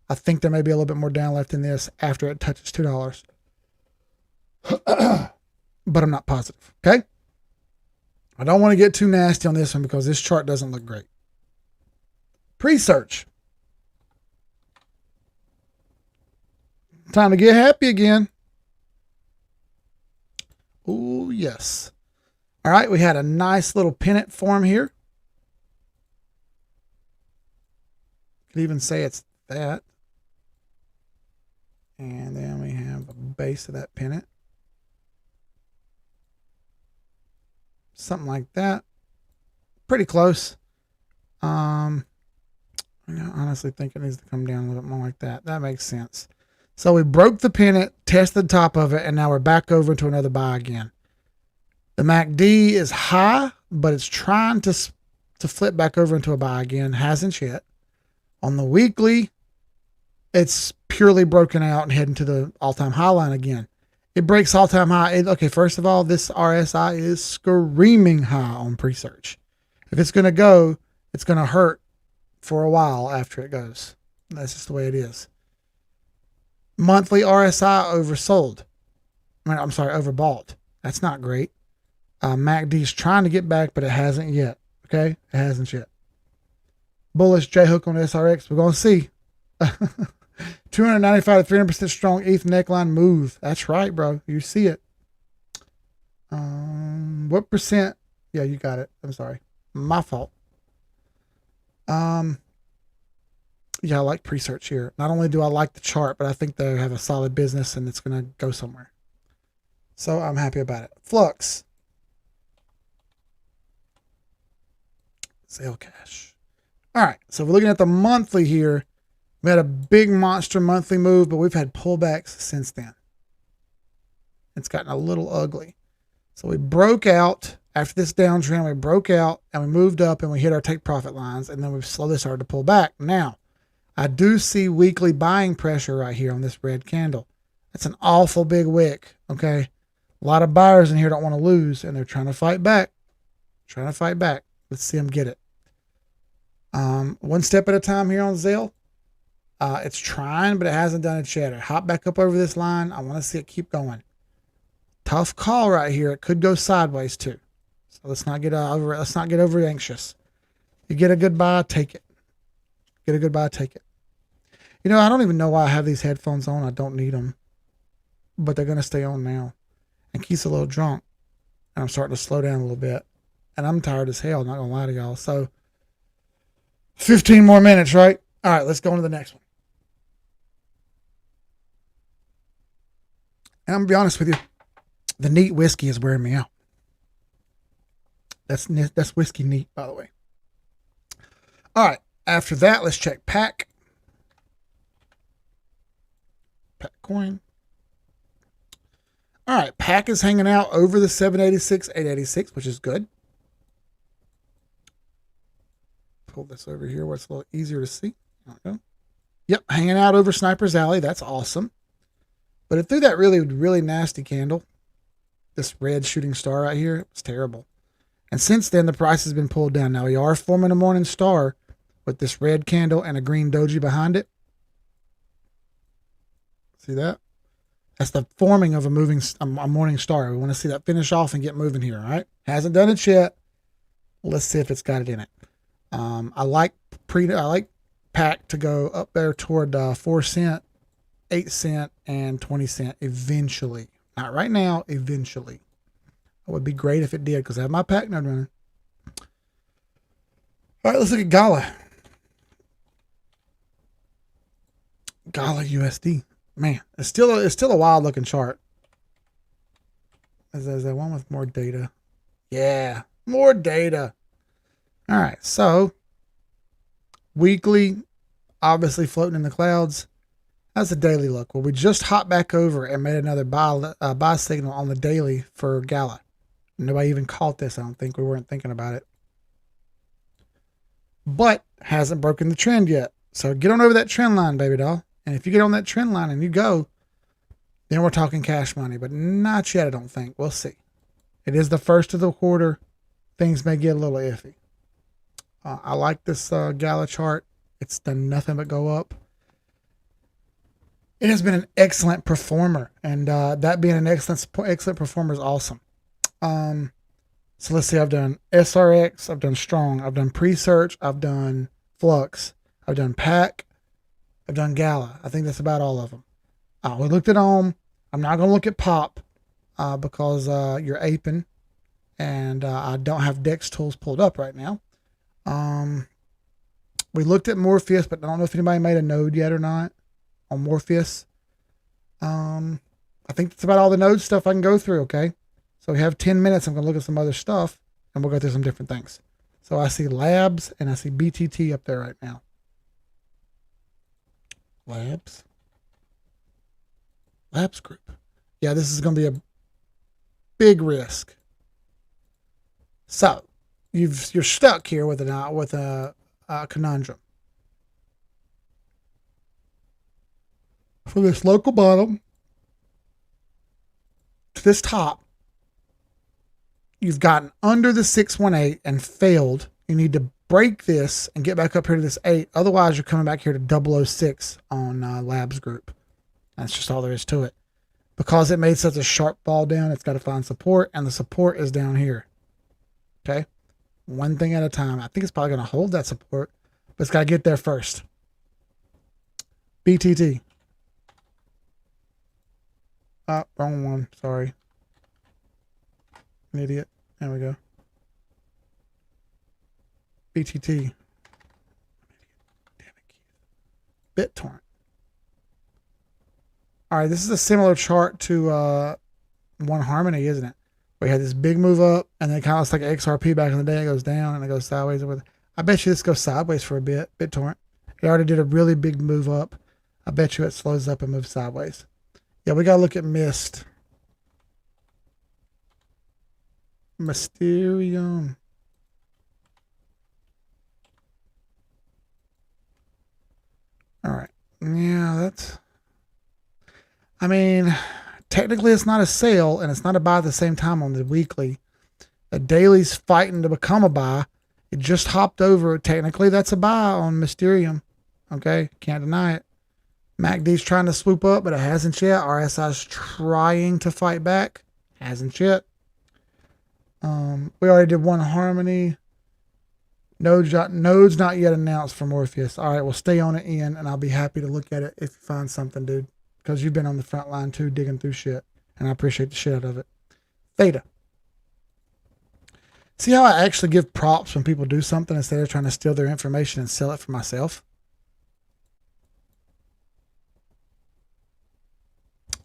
I think there may be a little bit more down left in this after it touches $2. But I'm not positive, okay? I don't want to get too nasty on this one because this chart doesn't look great. Pre-search. Time to get happy again. Oh, yes. All right, we had a nice little pennant form here. Could even say it's that. And then we have the base of that pennant. Something like that. Pretty close. I honestly think it needs to come down a little bit more like that. That makes sense. So we broke the pennant, tested the top of it, and now we're back over into another buy again. The MACD is high, but it's trying to flip back over into a buy again. Hasn't yet. On the weekly, it's purely broken out and heading to the all-time high line again. It breaks all-time high. Okay, first of all, this RSI is screaming high on pre-search. If it's going to go, it's going to hurt for a while after it goes. That's just the way it is. Monthly RSI oversold. Overbought. That's not great. MACD's trying to get back, but it hasn't yet. Okay? It hasn't yet. Bullish J-hook on SRX. We're going to see. 295 to 300% strong ETH neckline move. That's right, bro. You see it. What percent? Yeah, you got it. I'm sorry. My fault. Yeah, I like pre-search here. Not only do I like the chart, but I think they have a solid business and it's going to go somewhere. So I'm happy about it. Flux. Sale cash. All right. So we're looking at the monthly here. We had a big monster monthly move, but we've had pullbacks since then. It's gotten a little ugly. So we broke out after this downtrend. We broke out and we moved up and we hit our take profit lines. And then we've slowly started to pull back. Now, I do see weekly buying pressure right here on this red candle. That's an awful big wick, okay? A lot of buyers in here don't want to lose, and they're trying to fight back. Let's see them get it. One step at a time here on Zelle. It's trying, but it hasn't done its yet. Hop back up over this line. I want to see it keep going. Tough call right here. It could go sideways too. So let's not get over anxious. You get a good buy, take it. Get a good buy, take it. You know, I don't even know why I have these headphones on. I don't need them. But they're going to stay on now. And Keith's a little drunk. And I'm starting to slow down a little bit. And I'm tired as hell, not going to lie to y'all. So, 15 more minutes, right? All right, let's go on to the next one. And I'm going to be honest with you. The neat whiskey is wearing me out. That's whiskey neat, by the way. All right. After that, let's check PAC. PAC coin. All right. PAC is hanging out over the 786, 886, which is good. Pull this over here where it's a little easier to see. There we go. Yep, hanging out over Sniper's Alley. That's awesome. But it threw that really, really nasty candle. This red shooting star right here. It was terrible. And since then, the price has been pulled down. Now, we are forming a morning star with this red candle and a green doji behind it. See that? That's the forming of a morning star. We want to see that finish off and get moving here, all right? Hasn't done it yet. Let's see if it's got it in it. I like pack to go up there toward 4 cent, 8 cent, and 20 cent eventually. Not right now, eventually. It would be great if it did because I have my pack node running. All right, let's look at Gala. Gala USD. Man, it's still a wild looking chart. Is there one with more data? Yeah, more data. All right, so weekly, obviously floating in the clouds. That's a daily look. Well, we just hopped back over and made another buy signal on the daily for Gala. Nobody even caught this. I don't think we weren't thinking about it, but hasn't broken the trend yet. So get on over that trend line, baby doll. And if you get on that trend line and you go, then we're talking cash money, but not yet. I don't think. We'll see. It is the first of the quarter. Things may get a little iffy. I like this Gala chart. It's done nothing but go up. It has been an excellent performer, and that being an excellent performer is awesome. So let's see. I've done SRX. I've done Strong. I've done Pre-Search. I've done Flux. I've done Pack. I've done Gala. I think that's about all of them. We looked at Ohm. I'm not going to look at Pop because you're aping, and I don't have Dex tools pulled up right now. We looked at Morpheus, but I don't know if anybody made a node yet or not on Morpheus. I think that's about all the node stuff I can go through, okay? So we have 10 minutes. I'm going to look at some other stuff, and we'll go through some different things. So I see Labs, and I see BTT up there right now. Labs group. Yeah, this is going to be a big risk. So you're stuck here with a conundrum. For this local bottom to this top, you've gotten under the 618 and failed. You need to break this and get back up here to this 8. Otherwise, you're coming back here to 006 on Labs group. That's just all there is to it. Because it made such a sharp fall down, it's got to find support, and the support is down here. Okay? One thing at a time. I think it's probably going to hold that support, but it's got to get there first. BTT. Wrong one. Sorry. An idiot. There we go. BTT. Damn it, BitTorrent. All right, this is a similar chart to One Harmony, isn't it? We had this big move up, and then it kind of looks like an XRP back in the day. It goes down, and it goes sideways. I bet you this goes sideways for a bit. BitTorrent. It already did a really big move up. I bet you it slows up and moves sideways. Yeah, we got to look at Mist. Mysterium. All right. Yeah, that's... I mean, technically it's not a sale, and it's not a buy at the same time on the weekly. The daily's fighting to become a buy. It just hopped over. Technically, that's a buy on Mysterium. Okay? Can't deny it. MACD's trying to swoop up, but it hasn't yet. RSI's trying to fight back. Hasn't yet. We already did One Harmony. Node's not yet announced for Morpheus. All right, we'll stay on it, Ian, and I'll be happy to look at it if you find something, dude. Because you've been on the front line too, digging through shit. And I appreciate the shit out of it. Theta. See how I actually give props when people do something instead of trying to steal their information and sell it for myself?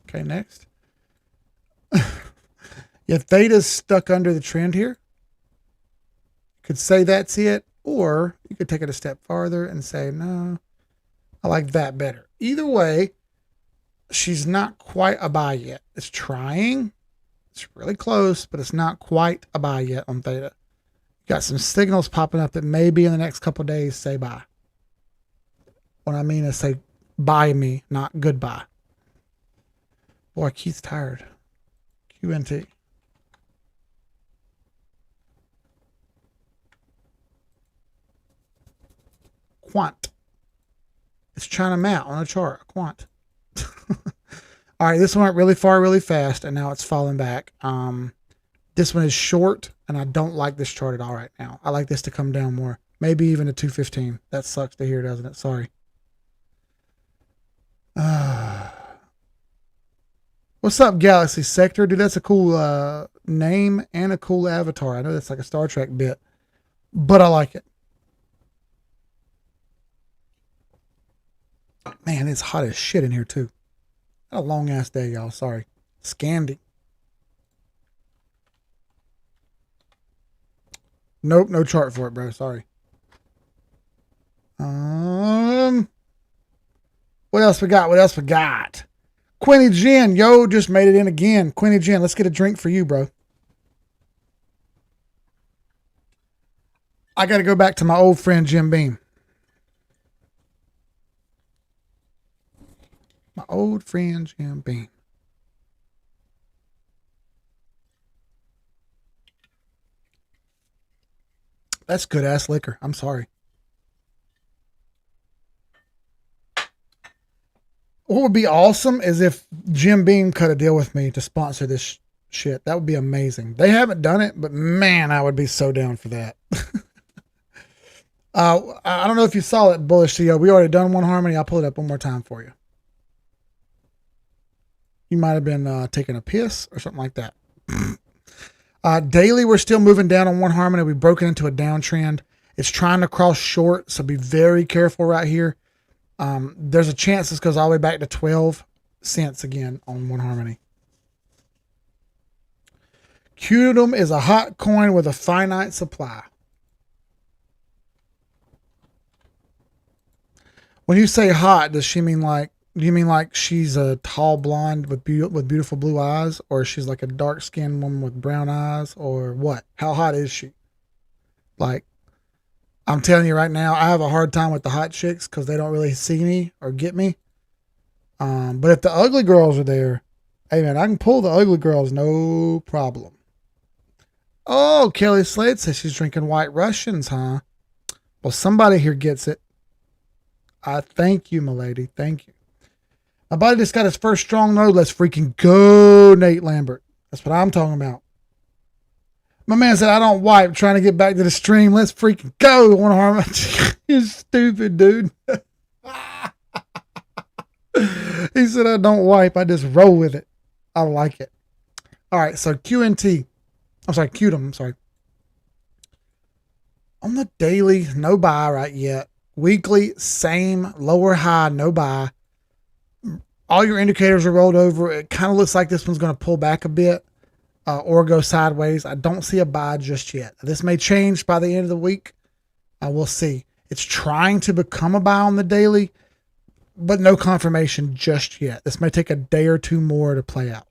Okay, next. Yeah, Theta's stuck under the trend here. You could say that's it, or you could take it a step farther and say, no, I like that better. Either way, she's not quite a buy yet. It's trying. It's really close, but it's not quite a buy yet on Theta. You got some signals popping up that maybe in the next couple of days say buy. What I mean is say Buy me, not goodbye. Boy, Keith's tired. QNT. Quant. It's China Matt on a chart. Quant. All right, this one went really far, really fast, and now it's falling back. This one is short, and I don't like this chart at all right now. I like this to come down more. Maybe even a 215. That sucks to hear, doesn't it? Sorry. What's up, Galaxy Sector? Dude, that's a cool name and a cool avatar. I know that's like a Star Trek bit, but I like it. Man, it's hot as shit in here, too. Had a long-ass day, y'all. Sorry. Scandi. Nope, no chart for it, bro. Sorry. What else we got? What else we got? Quinny Jen, yo, just made it in again. Quinny Jen, let's get a drink for you, bro. I got to go back to my old friend Jim Beam. My old friend Jim Beam. That's good ass liquor. I'm sorry. What would be awesome is if Jim Beam cut a deal with me to sponsor this shit. That would be amazing. They haven't done it, but man, I would be so down for that. I don't know if you saw it, Bullish CEO. We already done one harmony. I'll pull it up one more time for you. You might have been taking a piss or something like that. Daily, we're still moving down on one harmony. We've broken into a downtrend. It's trying to cross short, so be very careful right here. There's a chance this goes all the way back to 12 cents again on one harmony. Qdom is a hot coin with a finite supply. When you say hot, does she mean like, do you mean like she's a tall blonde with beautiful blue eyes, or she's like a dark skinned woman with brown eyes, or what? How hot is she? Like, I'm telling you right now, I have a hard time with the hot chicks because they don't really see me or get me. But if the ugly girls are there, hey man, I can pull the ugly girls, no problem. Oh, Kelly Slade says she's drinking White Russians, huh? Well, somebody here gets it. I thank you, my lady. Thank you. My buddy just got his first strong node. Let's freaking go, Nate Lambert. That's what I'm talking about. My man said, I don't wipe. Trying to get back to the stream. Let's freaking go. One harm. You're stupid, dude. He said, I don't wipe. I just roll with it. I like it. All right. So QNT. I'm sorry. Qdom. I'm sorry. On the daily, no buy right yet. Weekly, same. Lower high, no buy. All your indicators are rolled over. It kind of looks like this one's going to pull back a bit. Or go sideways. I don't see a buy just yet. This may change by the end of the week. We'll see. It's trying to become a buy on the daily, but no confirmation just yet. This may take a day or two more to play out.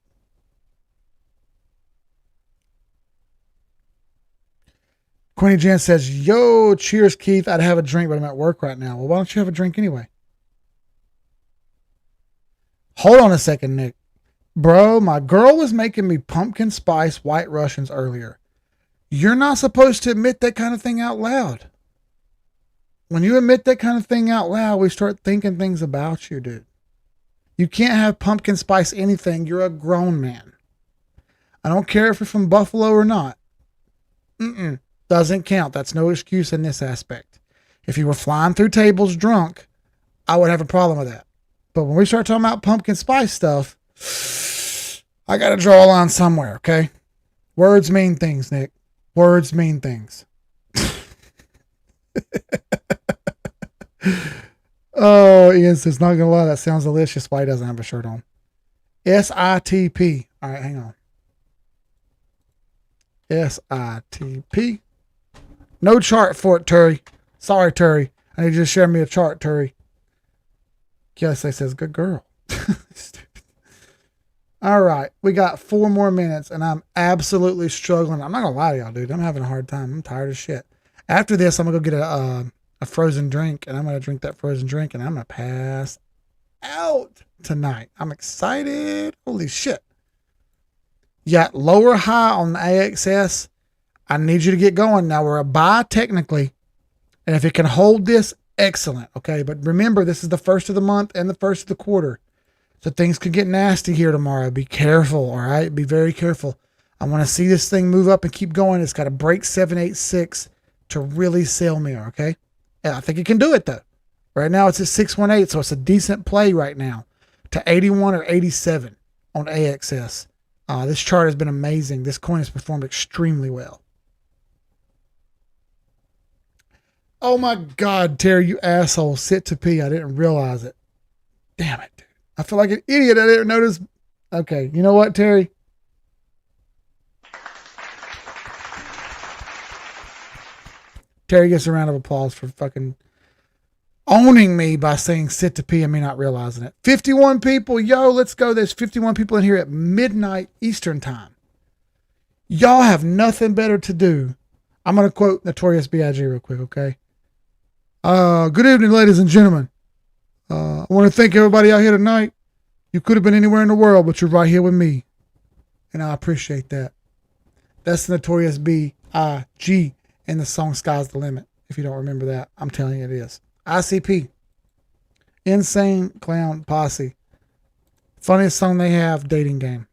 Quinny Jan says, yo, cheers, Keith. I'd have a drink, but I'm at work right now. Well, why don't you have a drink anyway? Hold on a second, Nick. Bro, my girl was making me pumpkin spice White Russians earlier. You're not supposed to admit that kind of thing out loud. When you admit that kind of thing out loud, we start thinking things about you, dude. You can't have pumpkin spice anything. You're a grown man. I don't care if you're from Buffalo or not. Doesn't count. That's no excuse in this aspect. If you were flying through tables drunk, I would have a problem with that. But when we start talking about pumpkin spice stuff, I got to draw a line somewhere, okay? Words mean things, Nick. Words mean things. Oh, Ian says, not going to lie, that sounds delicious. Why he doesn't have a shirt on. SITP. All right, hang on. SITP. No chart for it, Terry. Sorry, Terry. I need you to share me a chart, Terry. Yes, they says, good girl. All right, we got 4 more minutes, and I'm absolutely struggling. I'm not gonna lie to y'all, dude. I'm having a hard time. I'm tired as shit. After this, I'm gonna go get a frozen drink, and I'm gonna drink that frozen drink, and I'm gonna pass out tonight. I'm excited. Holy shit. You got lower high on the AXS. I need you to get going. Now we're a buy technically. And if it can hold this, excellent. Okay. But remember, this is the first of the month and the first of the quarter. So things could get nasty here tomorrow. Be careful. All right. Be very careful. I want to see this thing move up and keep going. It's got to break 786 to really sell me. Okay. And I think it can do it though. Right now it's at 618. So it's a decent play right now to 81 or 87 on AXS. This chart has been amazing. This coin has performed extremely well. Oh my God, Terry, you asshole. Sit to pee. I didn't realize it. Damn it, dude. I feel like an idiot. I didn't notice. Okay, you know what, Terry? Terry gets a round of applause for fucking owning me by saying sit to pee and me not realizing it. 51 people. Yo, let's go. There's 51 people in here at midnight Eastern time. Y'all have nothing better to do. I'm going to quote Notorious B.I.G. real quick, okay? Good evening, ladies and gentlemen. I want to thank everybody out here tonight. You could have been anywhere in the world, but you're right here with me. And I appreciate that. That's the Notorious B.I.G. in the song Sky's the Limit. If you don't remember that, I'm telling you it is. ICP. Insane Clown Posse. Funniest song they have, Dating Game.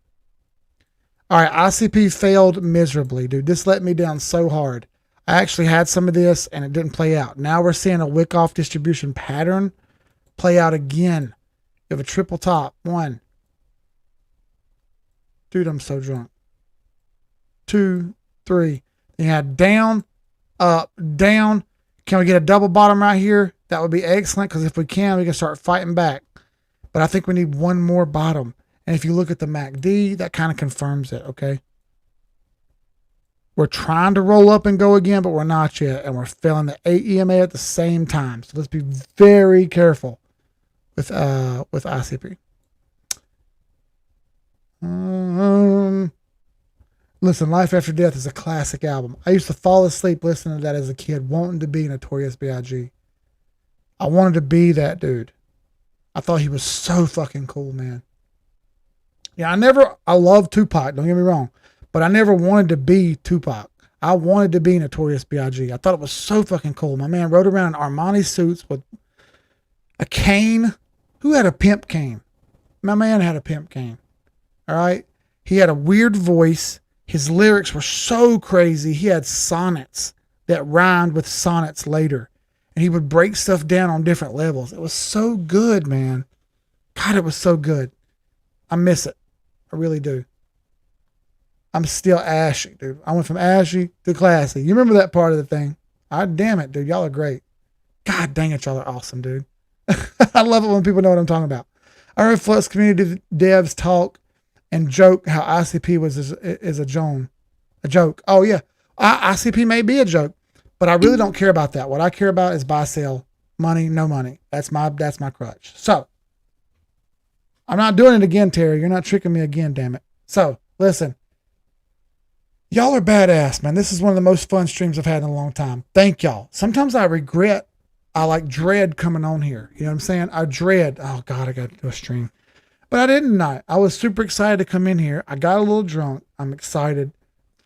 All right, ICP failed miserably, dude. This let me down so hard. I actually had some of this and it didn't play out. Now we're seeing a wick-off distribution pattern play out again. You have a triple top. 1. Dude, I'm so drunk. 2, 3. You had down, up, down. Can we get a double bottom right here? That would be excellent because if we can start fighting back. But I think we need one more bottom. And if you look at the MACD, that kind of confirms it, okay? We're trying to roll up and go again, but we're not yet. And we're failing the 8 EMA at the same time. So let's be very careful with ICP. Listen, Life After Death is a classic album. I used to fall asleep listening to that as a kid, wanting to be Notorious B.I.G. I wanted to be that dude. I thought he was so fucking cool, man. Yeah, I love Tupac, don't get me wrong, but I never wanted to be Tupac. I wanted to be Notorious B.I.G. I thought it was so fucking cool. My man rode around in Armani suits with a cane. Who had a pimp cane? My man had a pimp cane. All right. He had a weird voice. His lyrics were so crazy. He had sonnets that rhymed with sonnets later. And he would break stuff down on different levels. It was so good, man. God, it was so good. I miss it. I really do. I'm still ashy, dude. I went from ashy to classy. You remember that part of the thing? Damn it, dude. Y'all are great. God dang it, y'all are awesome, dude. I love it when people know what I'm talking about. I heard Flux community devs talk and joke how ICP is a joke. Oh yeah, ICP may be a joke, but I really don't care about that. What I care about is buy, sell, money, no money. That's my crutch. So I'm not doing it again, Terry. You're not tricking me again, damn it. So listen, y'all are badass, man. This is one of the most fun streams I've had in a long time. Thank y'all. Sometimes I dread coming on here. You know what I'm saying? I dread, oh God, I got to do a stream. But I didn't tonight. I was super excited to come in here. I got a little drunk. I'm excited.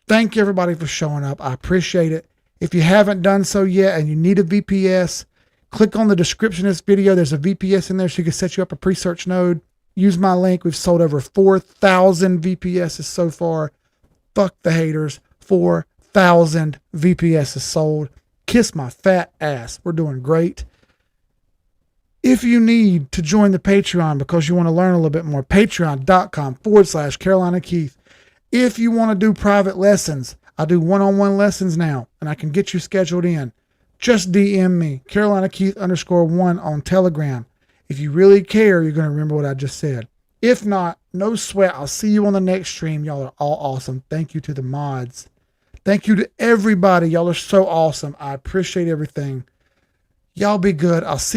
Thank you everybody for showing up. I appreciate it. If you haven't done so yet and you need a VPS, click on the description of this video. There's a VPS in there so you can set you up a pre-search node. Use my link. We've sold over 4,000 VPSs so far. Fuck the haters. 4,000 VPSs sold. Kiss my fat ass. We're doing great. If you need to join the Patreon because you want to learn a little bit more, patreon.com/Carolina Keith. If you want to do private lessons, I do one-on-one lessons now, and I can get you scheduled in. Just DM me, Carolina Keith _1 on Telegram. If you really care, you're going to remember what I just said. If not, no sweat. I'll see you on the next stream. Y'all are all awesome. Thank you to the mods. Thank you to everybody. Y'all are so awesome. I appreciate everything. Y'all be good. I'll see